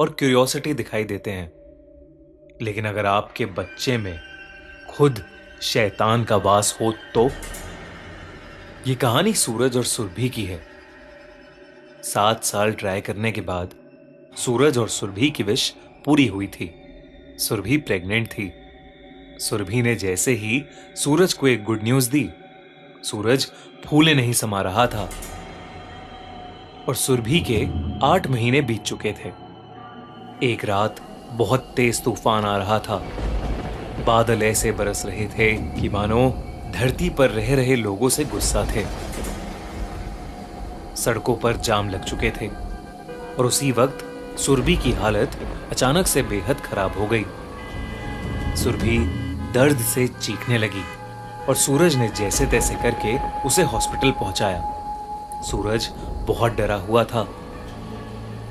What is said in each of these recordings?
और क्यूरियोसिटी दिखाई देते हैं। लेकिन अगर आपके बच्चे में खुद शैतान का वास हो तो? ये कहानी सूरज और सुरभि की है। 7 साल ट्राई करने के बाद सूरज और सुरभि की विश पूरी हुई थी। सुरभि प्रेग्नेंट थी। सुरभि ने जैसे ही सूरज को एक गुड न्यूज दी, सूरज फूले नहीं समा रहा था और सुरभि के 8 महीने बीत चुके थे। एक रात बहुत तेज तूफान आ रहा था। बादल ऐसे बरस रहे थे कि मानो धरती पर रह रहे लोगों से गुस्सा थे। सड़कों पर जाम लग चुके थे और उसी वक्त सुरभि की हालत अचानक से बेहद खराब हो गई। सुरभि दर्द से चीखने लगी और सूरज ने जैसे तैसे करके उसे हॉस्पिटल पहुंचाया। सूरज बहुत डरा हुआ था।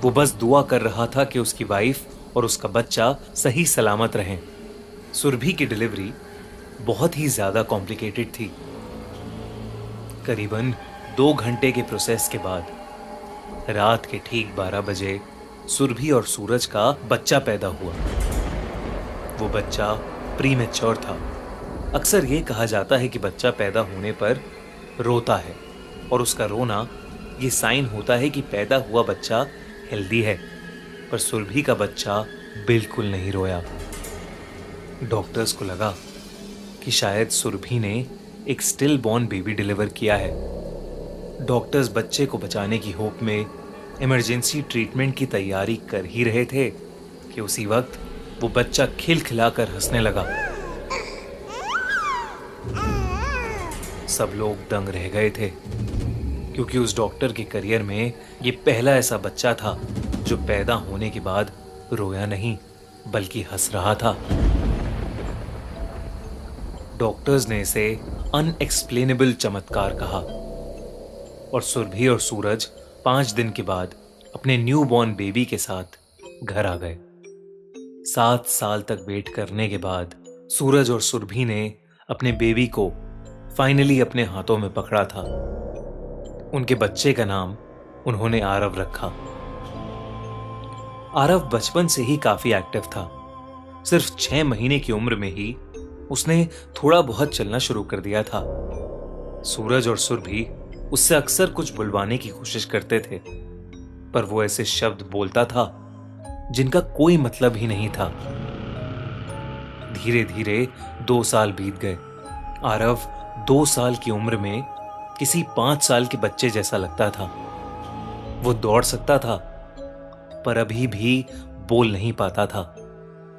वो बस दुआ कर रहा था कि उसकी वाइफ और उसका बच्चा सही सलामत रहें। सुरभि की डिलीवरी बहुत ही ज्यादा कॉम्प्लिकेटेड थी। करीबन 2 घंटे के प्रोसेस के बाद रात के ठीक 12 बजे सुरभि और सूरज का बच्चा पैदा हुआ। वो बच्चा प्रीमैच्योर था। अक्सर ये कहा जाता है कि बच्चा पैदा होने पर रोता है और उसका रोना ये साइन होता है कि पैदा हुआ बच्चा हेल्दी है, पर सुरभि का बच्चा बिल्कुल नहीं रोया। डॉक्टर्स को लगा कि शायद सुरभि ने एक स्टिल बॉर्न बेबी डिलीवर किया है। डॉक्टर्स बच्चे को बचाने की होप में इमरजेंसी ट्रीटमेंट की तैयारी कर ही रहे थे कि उसी वक्त वो बच्चा खिलखिलाकर हंसने लगा। सब लोग दंग रह गए थे क्योंकि उस डॉक्टर के करियर में ये पहला ऐसा बच्चा था जो पैदा होने के बाद रोया नहीं बल्कि हंस रहा था। डॉक्टर्स ने इसे अनएक्सप्लेनेबल चमत्कार कहा और सुरभि और सूरज 5 दिन के बाद अपने न्यू बॉर्न बेबी के साथ घर आ गए। 7 साल तक वेट करने के बाद सूरज और सुरभि ने अपने बेबी को फाइनली अपने हाथों में पकड़ा था। उनके बच्चे का नाम उन्होंने आरव रखा। आरव बचपन से ही काफी एक्टिव था। सिर्फ 6 महीने की उम्र में ही उसने थोड़ा बहुत चलना शुरू कर दिया था। सूरज और सुरभि उससे अक्सर कुछ बुलवाने की कोशिश करते थे, पर वो ऐसे शब्द बोलता था जिनका कोई मतलब ही नहीं था। धीरे धीरे 2 साल बीत गए। आरव 2 साल की उम्र में किसी 5 साल के बच्चे जैसा लगता था। वो दौड़ सकता था, पर अभी भी बोल नहीं पाता था।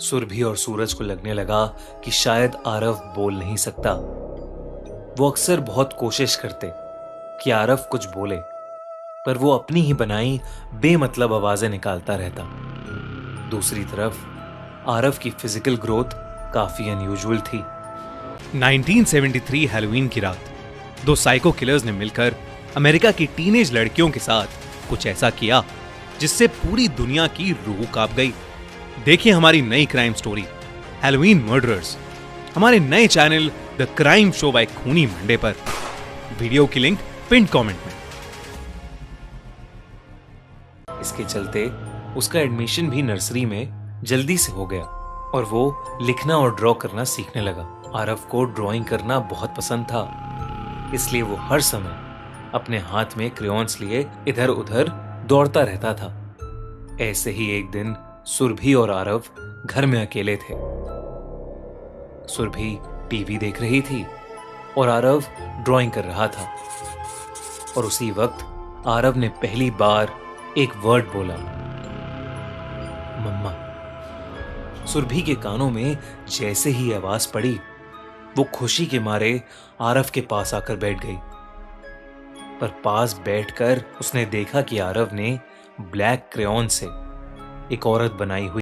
सुरभि और सूरज को लगने लगा कि शायद आरव बोल नहीं सकता। वो अक्सर बहुत कोशिश करते कि आरव कुछ बोले, पर वो अपनी ही बनाई बेमतलब आवाजें निकालता रहता। दूसरी तरफ आरव की फिजिकल ग्रोथ काफी अनयूजुअल थी। 1973 हैलोवीन की रात 2 साइको किलर्स ने मिलकर अमेरिका की टीनेज लड़कियों के साथ कुछ ऐसा किया जिससे पूरी दुनिया की रूह कांप गई। देखिए हमारी नई क्राइम स्टोरी हैलोवीन मर्डरर्स हमारे नए channel the crime show by खूनी मंडे पर। वीडियो की लिंक पिन कमेंट में। इसके चलते उसका एडमिशन भी नर्सरी में जल्दी से हो गया और वो लिखना और ड्रॉ करना सीखने लगा। आरव को ड्राइंग करना बहुत पसंद था, इसलिए वो हर समय अपने हाथ में क्रेयॉन्स लिए इधर उधर दौड़ता रहता था। ऐसे ही एक दिन सुरभि और आरव घर में अकेले थे। सुरभि टीवी देख रही थी और आरव ड्राइंग कर रहा था और उसी वक्त आरव ने पहली बार एक वर्ड बोला, मम्मा। सुरभि के कानों में जैसे ही आवाज पड़ी, वो खुशी के मारे आरव के पास आकर बैठ गई। पर पास बैठकर उसने देखा कि आरव ने ब्लैक क्रेयॉन से एक औरत बनाई हुई